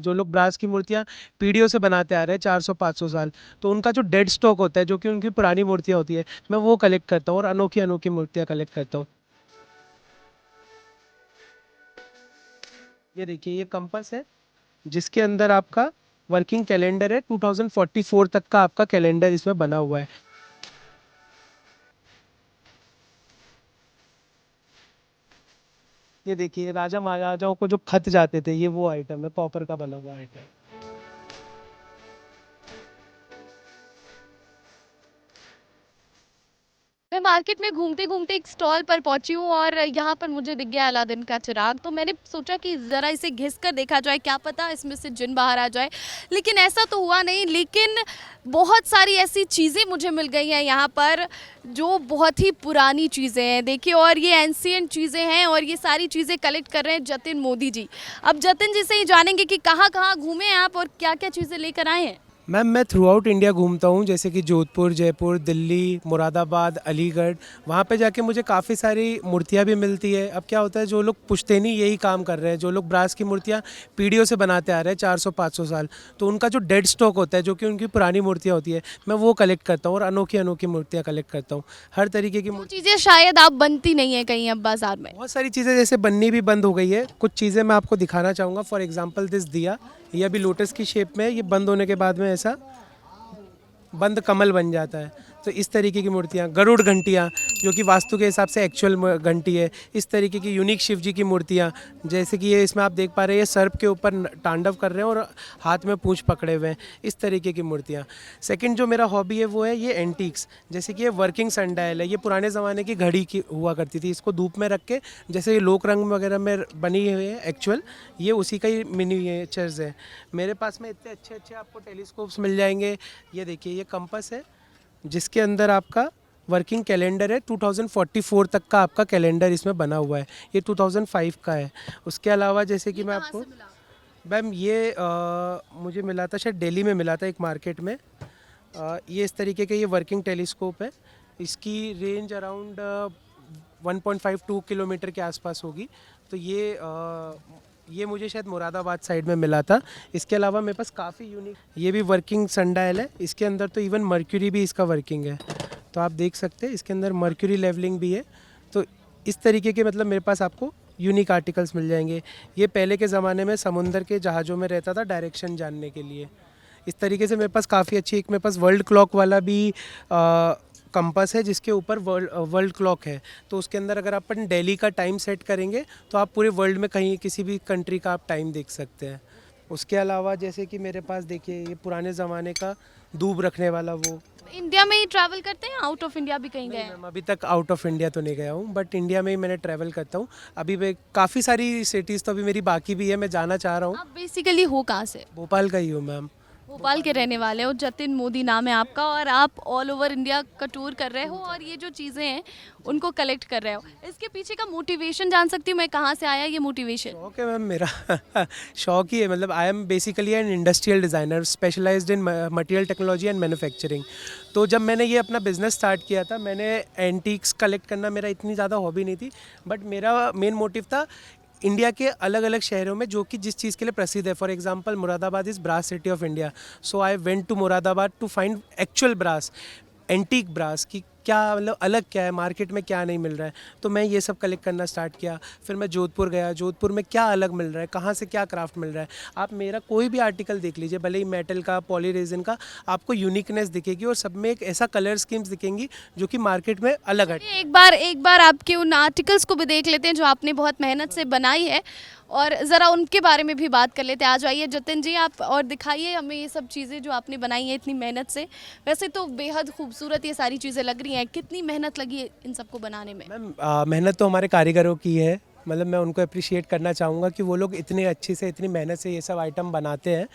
जो लोग ब्रास की मूर्तियाँ पीढ़ियों से बनाते आ रहे हैं 400-500 साल, तो उनका जो डेड स्टॉक होता है जो कि उनकी पुरानी मूर्तियाँ होती है, मैं वो कलेक्ट करता हूँ और अनोखी अनोखी मूर्तियाँ कलेक्ट करता हूँ। ये देखिए ये कंपास है जिसके अंदर आपका वर्किंग कैलेंडर है, 2044 तक का आपका कैलेंडर इसमें बना हुआ है। ये देखिए राजा महाराजाओं को जो खत जाते थे, ये वो आइटम है, कॉपर का बना हुआ आइटम। मैं मार्केट में घूमते-घूमते एक स्टॉल पर पहुँची हूँ और यहाँ पर मुझे दिख गया अलादीन का चिराग। तो मैंने सोचा कि ज़रा इसे घिस कर देखा जाए, क्या पता इसमें से जिन बाहर आ जाए। लेकिन ऐसा तो हुआ नहीं, लेकिन बहुत सारी ऐसी चीज़ें मुझे मिल गई हैं यहाँ पर, जो बहुत ही पुरानी चीज़ें हैं। देखिए, और ये एंशिएंट चीज़ें हैं और ये सारी चीज़ें कलेक्ट कर रहे हैं जतिन मोदी जी। अब जतिन जी से ही जानेंगे कि कहाँ-कहाँ घूमे हैं आप और क्या-क्या चीज़ें लेकर आए हैं? मैम मैं थ्रू आउट इंडिया घूमता हूँ, जैसे कि जोधपुर, जयपुर, दिल्ली, मुरादाबाद, अलीगढ़। वहाँ पे जाके मुझे काफ़ी सारी मूर्तियाँ भी मिलती है। अब क्या होता है, जो लोग पुश्तैनी यही काम कर रहे हैं, जो लोग ब्रास की मूर्तियाँ पीढ़ियों से बनाते आ रहे हैं 400-500 साल, तो उनका जो डेड स्टॉक होता है जो कि उनकी पुरानी मूर्तियाँ होती है, मैं वो कलेक्ट करता हूँ और अनोखी अनोखी मूर्तियाँ कलेक्ट करता हूँ। हर तरीके की जो चीज़ें शायद आप बनती नहीं है कहीं अब बाज़ार में। बहुत सारी चीज़ें जैसे बननी भी बंद हो गई है, कुछ चीज़ें मैं आपको दिखाना चाहूँगा। फॉर एग्जांपल दिस दिया, ये अभी लोटस की शेप में है, ये बंद होने के बाद में ऐसा बंद कमल बन जाता है। तो इस तरीके की मूर्तियाँ, गरुड़ घंटियाँ जो कि वास्तु के हिसाब से एक्चुअल घंटी है, इस तरीके की यूनिक शिव जी की मूर्तियाँ, जैसे कि ये इसमें आप देख पा रहे हैं, ये सर्प के ऊपर तांडव कर रहे हैं और हाथ में पूंछ पकड़े हुए हैं, इस तरीके की मूर्तियाँ। सेकंड जो मेरा हॉबी है वो है ये एंटीक्स, जैसे कि ये वर्किंग सनडायल है, ये पुराने ज़माने की घड़ी की हुआ करती थी, इसको धूप में रख के, जैसे ये लोक रंग वगैरह में बनी हुई है एक्चुअल, ये उसी का ही मिनिएचर्स है। मेरे पास में इतने अच्छे अच्छे आपको टेलीस्कोप्स मिल जाएंगे। ये देखिए ये कंपास है जिसके अंदर आपका वर्किंग कैलेंडर है, 2044 तक का आपका कैलेंडर इसमें बना हुआ है, ये 2005 का है। उसके अलावा जैसे कि ये मैं कहाँ आपको, से मिला? मैम ये मुझे मिला था शायद दिल्ली में मिला था एक मार्केट में। ये इस तरीके के ये वर्किंग टेलीस्कोप है, इसकी रेंज अराउंड 1.52 किलोमीटर के आसपास होगी। तो ये मुझे शायद मुरादाबाद साइड में मिला था। इसके अलावा मेरे पास काफ़ी यूनिक, ये भी वर्किंग सनडायल है, इसके अंदर तो इवन मर्क्यूरी भी इसका वर्किंग है, तो आप देख सकते हैं इसके अंदर मर्क्यूरी लेवलिंग भी है। तो इस तरीके के मतलब मेरे पास आपको यूनिक आर्टिकल्स मिल जाएंगे। ये पहले के ज़माने में समुंदर के जहाज़ों में रहता था डायरेक्शन जानने के लिए। इस तरीके से मेरे पास काफ़ी अच्छी, एक मेरे पास वर्ल्ड क्लॉक वाला भी कंपास है जिसके ऊपर वर्ल्ड क्लॉक है। तो उसके अंदर अगर अपन दिल्ली का टाइम सेट करेंगे तो आप पूरे वर्ल्ड में कहीं किसी भी कंट्री का आप टाइम देख सकते हैं। उसके अलावा जैसे कि मेरे पास देखिए ये पुराने ज़माने का दूब रखने वाला वो। इंडिया में ही ट्रैवल करते हैं, आउट ऑफ इंडिया भी कहीं गए नहीं हैं? मैम, अभी तक आउट ऑफ इंडिया तो नहीं गया हूँ, बट इंडिया में ही मैंने ट्रैवल करता हूँ। अभी मैं काफ़ी सारी सिटीज़ तो अभी मेरी बाकी भी है, मैं जाना चाह रहा हूँ। आप बेसिकली हो कहाँ से? भोपाल का ही हूँ मैम। भोपाल के रहने वाले हो, जतिन मोदी नाम है आपका और आप ऑल ओवर इंडिया का टूर कर रहे हो और ये जो चीज़ें हैं उनको कलेक्ट कर रहे हो। इसके पीछे का मोटिवेशन जान सकती हूँ मैं, कहाँ से आया ये मोटिवेशन? शौक है मैम मेरा शौक ही है, मतलब I am basically an industrial designer specialized in material technology and manufacturing. तो जब मैंने ये अपना बिजनेस स्टार्ट किया था, मैंने एंटीक्स कलेक्ट करना मेरा इतनी ज़्यादा हॉबी नहीं थी, बट मेरा मेन मोटिव था इंडिया के अलग अलग शहरों में जो कि जिस चीज़ के लिए प्रसिद्ध है। For example Moradabad is brass city of India, so I went to Moradabad to find actual brass, antique brass की क्या मतलब अलग क्या है, मार्केट में क्या नहीं मिल रहा है। तो मैं ये सब कलेक्ट करना स्टार्ट किया। फिर मैं जोधपुर गया, जोधपुर में क्या अलग मिल रहा है, कहाँ से क्या क्राफ्ट मिल रहा है। आप मेरा कोई भी आर्टिकल देख लीजिए, भले ही मेटल का, पॉली रेजिन का, आपको यूनिकनेस दिखेगी और सब में एक ऐसा कलर स्कीम्स दिखेंगी जो कि मार्केट में अलग है। चलिए एक बार आपके उन आर्टिकल्स को भी देख लेते हैं जो आपने बहुत मेहनत से बनाई है और ज़रा उनके बारे में भी बात कर लेते हैं। आ जाइए जतिन जी आप और दिखाइए हमें ये सब चीज़ें जो आपने बनाई हैं इतनी मेहनत से। वैसे तो बेहद खूबसूरत ये सारी चीज़ें लग रही हैं, कितनी मेहनत लगी है इन सबको बनाने में? मैम मेहनत तो हमारे कारीगरों की है, मतलब मैं उनको अप्रिशिएट करना चाहूँगा कि वो लोग इतने अच्छे से इतनी मेहनत से ये सब आइटम बनाते हैं।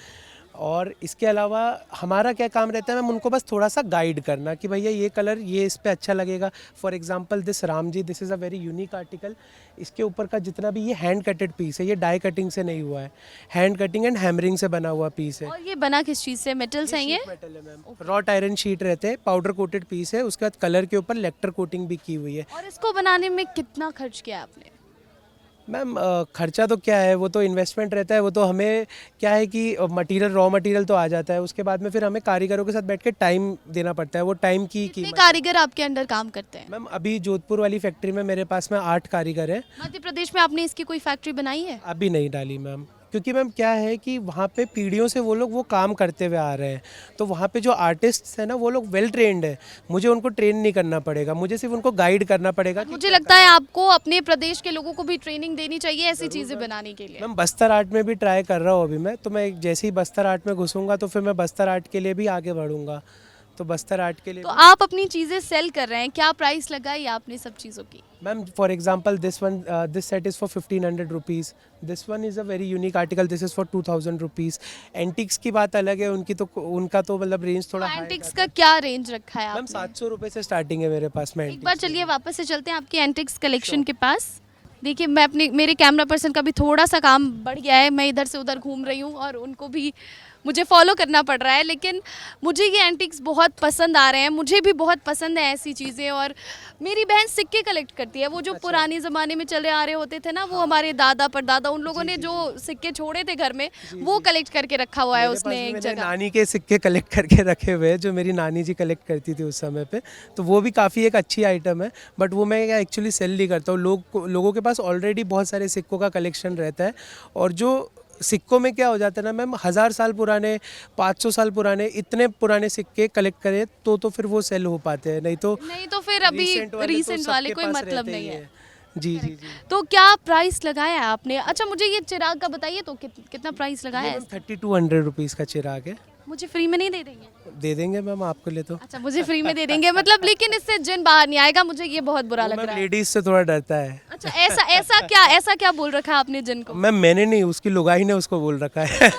और इसके अलावा हमारा क्या काम रहता है मैम, उनको बस थोड़ा सा गाइड करना कि भैया ये कलर ये इस पे अच्छा लगेगा। For example this Ram ji, this is a very unique article. इसके ऊपर का जितना भी ये हैंड कटेड पीस है, ये डाई कटिंग से नहीं हुआ है, हैंड कटिंग एंड हैमरिंग से बना हुआ पीस है। और ये बना किस चीज़ से, मेटल से हैं ये? शीट मेटल है मैम, रॉट आयरन शीट रहते हैं, पाउडर कोटेड पीस है, उसके बाद कलर के ऊपर लेक्टर कोटिंग भी की हुई है। और इसको बनाने में कितना खर्च किया आपने? मैम खर्चा तो क्या है, वो तो इन्वेस्टमेंट रहता है। वो तो हमें क्या है कि मटेरियल, रॉ मटेरियल तो आ जाता है, उसके बाद में फिर हमें कारीगरों के साथ बैठ के टाइम देना पड़ता है। वो टाइम की कितने कीमत है। कारीगर आपके अंडर काम करते हैं? मैम अभी जोधपुर वाली फैक्ट्री में मेरे पास में 8 कारीगर हैं। मध्य प्रदेश में आपने इसकी कोई फैक्ट्री बनाई है? अभी नहीं डाली मैम, क्योंकि मैम क्या है कि वहाँ पे पीढ़ियों से वो लोग वो काम करते हुए आ रहे हैं। तो वहाँ पे जो आर्टिस्ट्स हैं ना, वो लोग वेल ट्रेंड है। मुझे उनको ट्रेन नहीं करना पड़ेगा, मुझे सिर्फ उनको गाइड करना पड़ेगा कि मुझे लगता है आपको अपने प्रदेश के लोगों को भी ट्रेनिंग देनी चाहिए ऐसी चीजें बनाने के लिए। मैम बस्तर आर्ट में भी ट्राई कर रहा हूँ अभी मैं। तो मैं जैसे ही बस्तर आर्ट में घुसूंगा तो फिर मैं बस्तर आर्ट के लिए भी आगे बढ़ूंगा। तो बस्तर आर्ट के लिए तो आप अपनी चीजें सेल कर रहे हैं, क्या प्राइस लगाई आपने सब चीजों की? Ma'am for example this set is for 1500 rupees. This one is a very unique article, this is for 2000 rupees. Antics की बात अलग है, उनका तो मतलब रेंज थोड़ा हाई एंटिक्स का क्या रेंज रखा है मैम आपने? 700 रुपये से स्टार्टिंग है मेरे पास में एक antiques बार की। चलिए वापस से चलते हैं आपकी एंटिक्स कलेक्शन के पास। देखिए मैं अपने मेरे कैमरा पर्सन का भी थोड़ा सा काम बढ़ गया है, मैं इधर से उधर घूम रही हूँ और उनको भी मुझे फॉलो करना पड़ रहा है, लेकिन मुझे ये एंटिक्स बहुत पसंद आ रहे हैं। मुझे भी बहुत पसंद है ऐसी चीज़ें। और मेरी बहन सिक्के कलेक्ट करती है, वो जो पुराने ज़माने में चले आ रहे होते थे ना, वो हमारे दादा परदादा उन लोगों ने जो सिक्के छोड़े थे घर में, वो कलेक्ट करके रखा हुआ है मेरे पास उसने भी एक मैंने जगह। नानी के सिक्के कलेक्ट करके रखे हुए हैं, जो मेरी नानी जी कलेक्ट करती थी उस समय पे। तो वो भी काफ़ी एक अच्छी आइटम है, बट वो मैं एक्चुअली सेल नहीं करता हूँ। लोगों के पास ऑलरेडी बहुत सारे सिक्कों का कलेक्शन रहता है। और जो सिक्कों में क्या हो जाता है ना मैम, 1000 साल पुराने, 500 साल पुराने, इतने पुराने सिक्के कलेक्ट करें तो फिर वो सेल हो पाते हैं। नहीं तो फिर अभी तो रीसेंट वाले सबके कोई पास मतलब रहते नहीं ही है। हैं। जी जी जी। तो क्या प्राइस लगाया है आपने? अच्छा मुझे ये चिराग का बताइए तो कितना प्राइस लगाया है? 3200 रुपीज़ का चिराग है। मुझे फ्री में नहीं दे देंगे? दे देंगे मैम आपके लिए तो। अच्छा मुझे फ्री में दे देंगे मतलब, लेकिन इससे जिन बाहर नहीं आएगा, मुझे ये बहुत बुरा लग मैम रहा है। लेडीज से थोड़ा डरता है। अच्छा ऐसा क्या बोल रखा है आपने जिन को? मैम मैंने नहीं, उसकी लुगाई ने उसको बोल रखा है।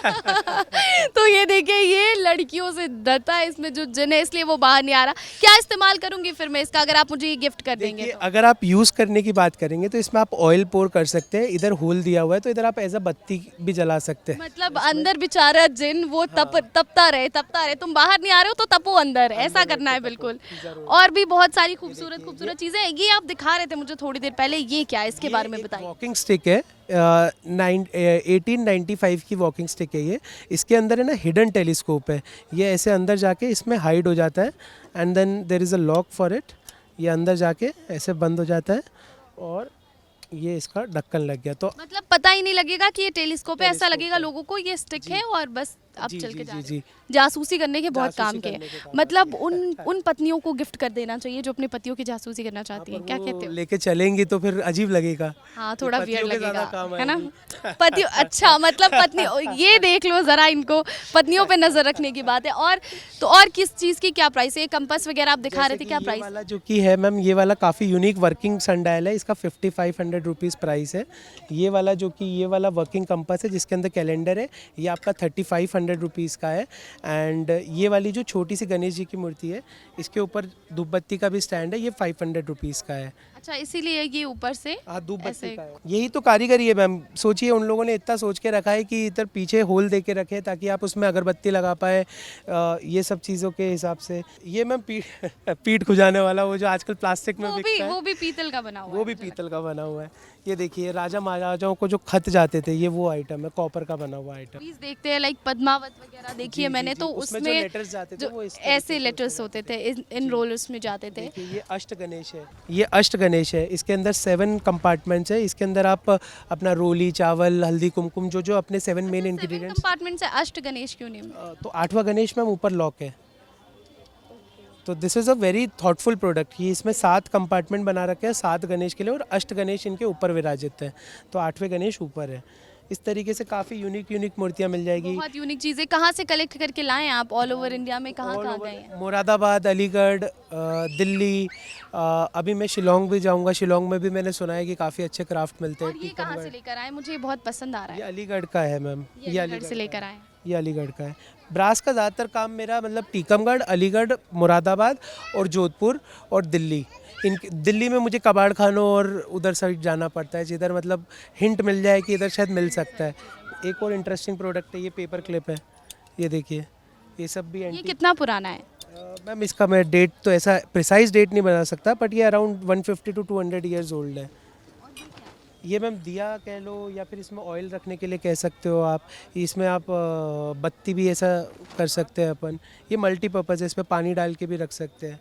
तो ये देखिए, ये लड़कियों से डरता है इसमें जो जिन है, इसलिए वो बाहर नहीं आ रहा। क्या इस्तेमाल करूंगी फिर मैं इसका, अगर आप मुझे ये गिफ्ट कर देंगे देखिए तो? अगर आप यूज़ करने की बात करेंगे तो इसमें आप ऑयल पोर कर सकते हैं। इधर होल दिया हुआ है, तो इधर आप एज अ बत्ती भी जला सकते हैं। मतलब अंदर बेचारा जिन वो तपता रहे, तुम बाहर नहीं आ रहे हो तो तपो अंदर, ऐसा करना है बिल्कुल। और भी बहुत सारी खूबसूरत चीजें हैं। ये आप दिखा रहे थे मुझे थोड़ी देर पहले, ये क्या है, इसके बारे में बताइए। वॉकिंग स्टिक है, 1895 की वॉकिंग स्टिक है ये। इसके अंदर है ना हिडन टेलीस्कोप है। ये ऐसे अंदर जाके इसमें हाइड हो जाता है, and then there is a lock for it. ये अंदर जाके ऐसे बंद हो जाता है और ये इसका ढक्कन लग गया। तो मतलब पता ही नहीं लगेगा कि ये टेलीस्कोप है, ऐसा लगेगा लोगों को ये स्टिक है और बस आप जी चल के जी जा जी रहे जी। हैं। जासूसी करने के बहुत जासूसी काम के करने हैं। के काम मतलब उन पत्नियों को गिफ्ट कर देना चाहिए जो अपने पतियों की जासूसी करना चाहती हैं, क्या वो कहते हो? लेके चलेंगी तो फिर अजीब लगेगा। हाँ थोड़ा पतियों वियर्ड के ज़्यादा लगेगा, काम है ना? आएगी। पति अच्छा मतलब पत्नी, ये देख लो जरा, इनको पत्नियों पे नजर रखने की बात है। और तो और किस चीज की क्या प्राइस है? ये कंपास वगैरह आप दिखा रहे जैसे थे, कि क्या ये प्राइस? वाला जो कि है मैम, ये वाला काफ़ी यूनिक वर्किंग सनडायल है। इसका 5500 रुपीज़ प्राइस है। ये वाला जो कि ये वाला वर्किंग कंपास है जिसके अंदर कैलेंडर है, ये आपका 3500 रुपीज़ का है। एंड ये वाली जो छोटी सी गणेश जी की मूर्ति है, इसके ऊपर धूपबत्ती का भी स्टैंड है, ये 500 रुपीज़ का है। अच्छा इसीलिए ये ऊपर से हाँ धूपबत्ती ऐसे का है। यही तो कारीगरी है मैम। सोचिए उन लोगों ने इतना सोच के रखा है कि इधर पीछे होल दे के रखे ताकि आप उसमें अगरबत्ती लगा पाए, ये सब चीज़ों के हिसाब से। ये मैम पीठ खुजाने वाला, वो जो आजकल प्लास्टिक में बिकता है, वो भी पीतल का बना हुआ वो है भी मुझे पीतल का बना हुआ है। ये देखिए राजा महाराजाओं को जो खत जाते थे, ये वो आइटम है, कॉपर का बना हुआ आइटम। प्लीज देखते हैं, लाइक पद्मावत वगैरह देखी है मैंने, तो उसमें जो उसमें लेटर्स जाते थे जो वो इस ऐसे लेटर्स होते थे, इन रोलर्स में जाते थे। देखिए ये अष्ट गणेश है। ये अष्ट गणेश है, इसके अंदर 7 कंपार्टमेंट्स है। इसके अंदर आप अपना रोली, चावल, हल्दी, कुमकुम, जो जो अपने 7 मेन इंग्रेडिएंट्स। कंपार्टमेंट से अष्ट गणेश क्यों नहीं? तो 8वां गणेश मैम ऊपर लॉक है। तो this is a very thoughtful product. ये इसमें 7 कंपार्टमेंट बना रखे हैं 7 गणेश के लिए, और अष्ट गणेश इनके ऊपर विराजित है। तो 8वें गणेश ऊपर है। इस तरीके से काफ़ी यूनिक मूर्तियाँ मिल जाएगी। बहुत यूनिक चीजें कहाँ से कलेक्ट करके लाए हैं आप? ऑल ओवर इंडिया में कहाँ कहाँ गए हैं? मुरादाबाद, अलीगढ़, दिल्ली, अभी मैं शिलोंग भी जाऊंगा। शिलोंग में भी मैंने सुना है कि काफ़ी अच्छे क्राफ्ट मिलते हैं। और ये कहाँ से लेकर आए? मुझे ये बहुत पसंद आ रहा ये है। अलीगढ़ का है मैम। ये अलीगढ़ से लेकर आए। ये अलीगढ़ का है। ब्रास का ज़्यादातर काम मेरा मतलब टीकमगढ़, अलीगढ़, मुरादाबाद और जोधपुर और दिल्ली। दिल्ली में मुझे कबाड़ खानों और उधर साइड जाना पड़ता है, जिधर मतलब हिंट मिल जाए कि इधर शायद मिल सकता है। एक और इंटरेस्टिंग प्रोडक्ट है, ये पेपर क्लिप है। ये देखिए, ये सब भी ये कितना पुराना है? मैम इसका मैं डेट तो ऐसा प्रिसाइज डेट नहीं बता सकता, बट ये अराउंड 150 to 200 ईयर्स ओल्ड है। ये मैम दिया कह लो या फिर इसमें ऑयल रखने के लिए कह सकते हो आप। इसमें आप बत्ती भी ऐसा कर सकते हैं अपन। ये मल्टीपर्पज़ है, इसमें पानी डाल के भी रख सकते हैं।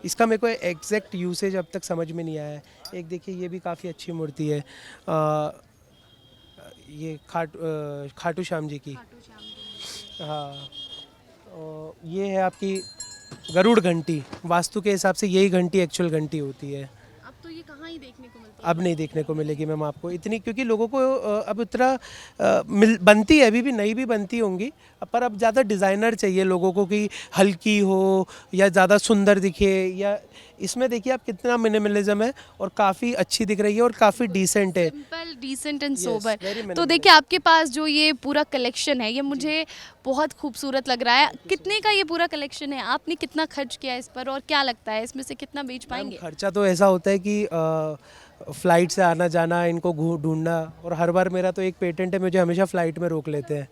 इसका मेरे को एग्जैक्ट यूसेज अब तक समझ में नहीं आया है। एक देखिए ये भी काफ़ी अच्छी मूर्ति है, ये खाटू श्याम जी की। हाँ, ये है आपकी गरुड़ घंटी। वास्तु के हिसाब से यही घंटी एक्चुअल घंटी होती है। अब तो ये कहाँ ही देखने को मिलती है? अब नहीं देखने को मिलेगी मैम आपको इतनी, क्योंकि लोगों को अब उतना बनती है, अभी भी नई भी बनती होंगी, पर अब ज़्यादा डिज़ाइनर चाहिए लोगों को कि हल्की हो या ज़्यादा सुंदर दिखे। या इसमें देखिए आप कितना मिनिमलिज्म है और काफ़ी अच्छी दिख रही है और काफ़ी डिसेंट है। Simple, decent and Yes, sober. very तो minimal. देखिए आपके पास जो ये पूरा कलेक्शन है ये मुझे बहुत खूबसूरत लग रहा है। कितने का ये पूरा कलेक्शन है? आपने कितना खर्च किया इस पर और क्या लगता है इसमें से कितना बेच मैम, पाएंगे? खर्चा तो ऐसा होता है कि फ़्लाइट से आना जाना, इनको ढूंढना, और हर बार मेरा तो एक पेटेंट है, मुझे हमेशा फ़्लाइट में रोक लेते हैं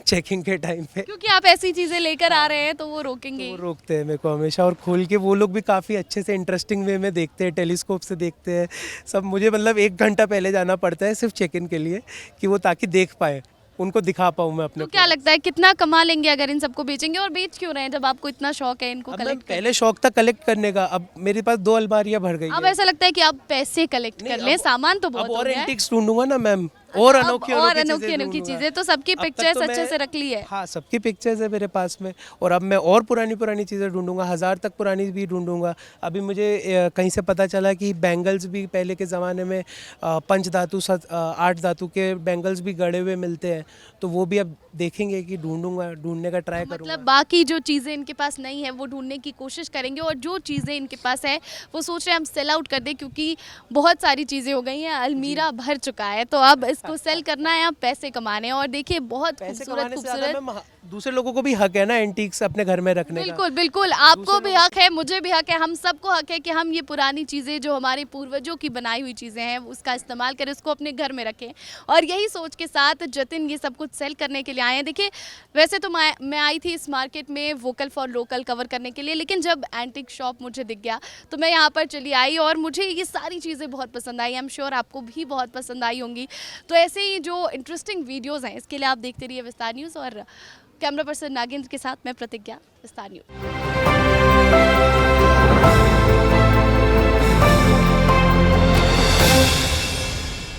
चेकिंग के टाइम पे। क्योंकि आप ऐसी चीजें लेकर आ रहे हैं तो वो रोकेंगे। वो रोकते हैं मेरे को हमेशा, और खोल के वो लोग भी काफ़ी अच्छे से इंटरेस्टिंग वे में देखते हैं, टेलीस्कोप से देखते हैं सब। मुझे मतलब 1 घंटा पहले जाना पड़ता है सिर्फ चेक इन के लिए, कि वो ताकि देख पाए, उनको दिखा पाऊँ मैं अपने। तो क्या लगता है कितना कमा लेंगे अगर इन सबको बेचेंगे, और बेच क्यों रहे हैं जब आपको इतना शौक है इनको अब मैं कलेक्ट? पहले शौक था कलेक्ट करने का, अब मेरे पास 2 अलमारियां भर गई अब है। ऐसा लगता है कि आप पैसे कलेक्ट नहीं, कर लें, अब- सामान तो बहुत अब हो और गया है। एंटिक्स ढूंढूंगा ना मैम, और अब अनोखी और अनोखी अनोखी चीजें अनोखी ढूंढूंगा। चीजें तो सबकी अब तक पिक्चर्स तो अच्छे मैं- से रख ली है। हाँ, सबकी पिक्चर्स है मेरे पास में, और अब मैं और पुरानी पुरानी चीज़ें ढूंढूंगा, 1000 तक पुरानी भी ढूंढूंगा। अभी मुझे कहीं से पता चला कि बैंगल्स भी पहले के ज़माने में 5 धातु 8 धातु के बैंगल्स भी गड़े हुए मिलते हैं, तो वो भी अब देखेंगे कि ढूंढने का ट्राई करूँगा। मतलब बाकी जो चीज़ें इनके पास नहीं है वो ढूंढने की कोशिश करेंगे, और जो चीज़ें इनके पास है वो सोच रहे हैं हम सेल आउट कर दें, क्योंकि बहुत सारी चीज़ें हो गई हैं, अलमीरा भर चुका है, तो अब इसको सेल करना है, अब पैसे कमाने हैं। और देखिए बहुत पैसे खूबसूरत कमाने से ज़्यादा खूबसूरत, मैम दूसरे लोगों को भी हक है ना एंटीक्स अपने घर में रखने का। बिल्कुल बिल्कुल, आपको भी हक है, मुझे भी हक है, हम सबको हक है कि हम ये पुरानी चीज़ें जो हमारे पूर्वजों की बनाई हुई चीज़ें हैं उसका इस्तेमाल करें, उसको अपने घर में रखें। और यही सोच के साथ जतिन ये सब कुछ सेल करने के लिए आए हैं। देखिए वैसे तो मैं आई थी इस मार्केट में वोकल फॉर लोकल कवर करने के लिए, लेकिन जब एंटिक शॉप मुझे दिख गया तो मैं यहाँ पर चली आई, और मुझे ये सारी चीज़ें बहुत पसंद आई। आई एम श्योर आपको भी बहुत पसंद आई होंगी। तो ऐसे ही जो इंटरेस्टिंग वीडियोज़ हैं इसके लिए आप देखते रहिए विस्तार न्यूज़, और कैमरा पर्सन नागेंद्र के साथ मैं प्रतिज्ञा, विस्तार न्यूज़।